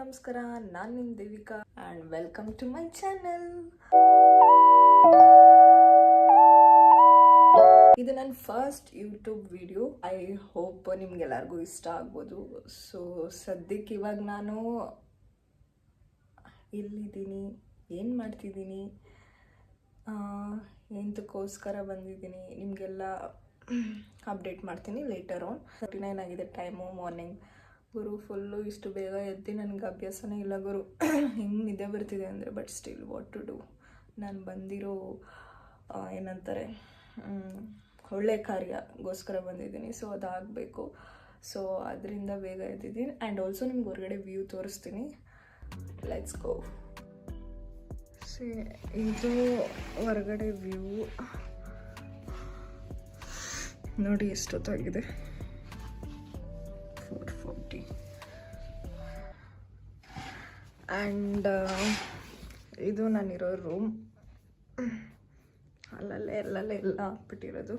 ನಮಸ್ಕಾರ, ನಾನು ನಿಮ್ಮ Devika and welcome to my channel. ಇದು ನನ್ನ first YouTube video. I hope ನಿಮ್ಗೆಲ್ಲರಿಗೂ ಇಷ್ಟ ಆಗ್ಬೋದು. ಸೊ ಸದ್ಯಕ್ಕೆ ಇವಾಗ ನಾನು ಇಲ್ಲಿದ್ದೀನಿ, ಏನು ಮಾಡ್ತಿದ್ದೀನಿ, ಎಂತಕ್ಕೋಸ್ಕರ ಬಂದಿದ್ದೀನಿ ನಿಮಗೆಲ್ಲ ಅಪ್ಡೇಟ್ ಮಾಡ್ತೀನಿ ಲೇಟರ್ ಆನ್. 39 ಆಗಿದೆ ಟೈಮು, ಮಾರ್ನಿಂಗ್. ಗುರು ಫುಲ್ಲು ಇಷ್ಟು ಬೇಗ ಎದ್ದು ನನಗೆ ಅಭ್ಯಾಸನೇ ಇಲ್ಲ ಗುರು. ಹೆಂಗೆ ನಿದ್ದೆ ಬರ್ತಿದೆ ಅಂದರೆ, but still what to do. ನಾನು ಬಂದಿರೋ ಏನಂತಾರೆ ಒಳ್ಳೆ ಕಾರ್ಯಗೋಸ್ಕರ ಬಂದಿದ್ದೀನಿ. ಸೊ ಅದಾಗಬೇಕು. ಸೊ ಅದರಿಂದ ಬೇಗ ಎದ್ದಿದ್ದೀನಿ. ಆ್ಯಂಡ್ ಆಲ್ಸೋ ನಿಮ್ಗೆ ಹೊರಗಡೆ ವ್ಯೂ ತೋರಿಸ್ತೀನಿ. Let's go. ಇದು ಹೊರಗಡೆ ವ್ಯೂ ನೋಡಿ, ಎಷ್ಟೊತ್ತಾಗಿದೆ, 4:40. ಆ್ಯಂಡ್ ಇದು ನಾನಿರೋ ರೂಮ್. ಅಲ್ಲಲ್ಲೇ ಎಲ್ಲ ಹಾಕ್ಬಿಟ್ಟಿರೋದು.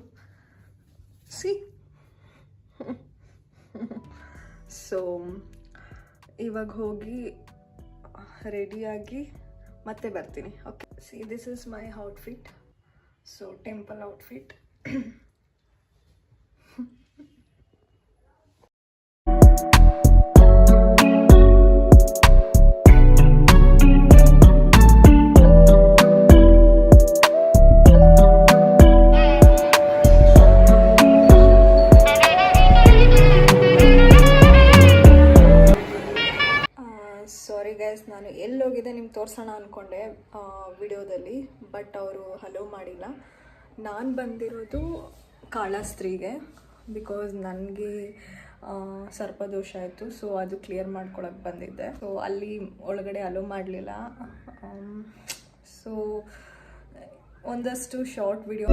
ಸೊ ಇವಾಗ ಹೋಗಿ ರೆಡಿಯಾಗಿ ಮತ್ತೆ ಬರ್ತೀನಿ. Okay, this is my outfit. So temple outfit. Sorry guys, ನಾನು ಎಲ್ಲೋಗಿದೆ ನಿಮ್ಗೆ ತೋರಿಸೋಣ ಅಂದ್ಕೊಂಡೆ ವಿಡಿಯೋದಲ್ಲಿ, ಬಟ್ ಅವರು ಹಲೋ ಮಾಡಿಲ್ಲ. ನಾನು ಬಂದಿರೋದು ಕಾಳಹಸ್ತಿಗೆ, ಬಿಕಾಸ್ ನನಗೆ ಸರ್ಪದೋಷ ಆಯಿತು. ಸೊ ಅದು ಕ್ಲಿಯರ್ ಮಾಡ್ಕೊಳಕ್ಕೆ ಬಂದಿದ್ದೆ. ಸೊ ಅಲ್ಲಿ ಒಳಗಡೆ ಅಲೋ ಮಾಡಲಿಲ್ಲ. ಸೊ ಒಂದಷ್ಟು ಶಾರ್ಟ್ ವಿಡಿಯೋ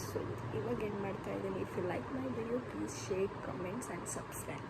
ಸೊ ಇವಾಗ ಏನು ಮಾಡ್ತಾ ಇದ್ದೀನಿ. If you like my video please share, comments and subscribe.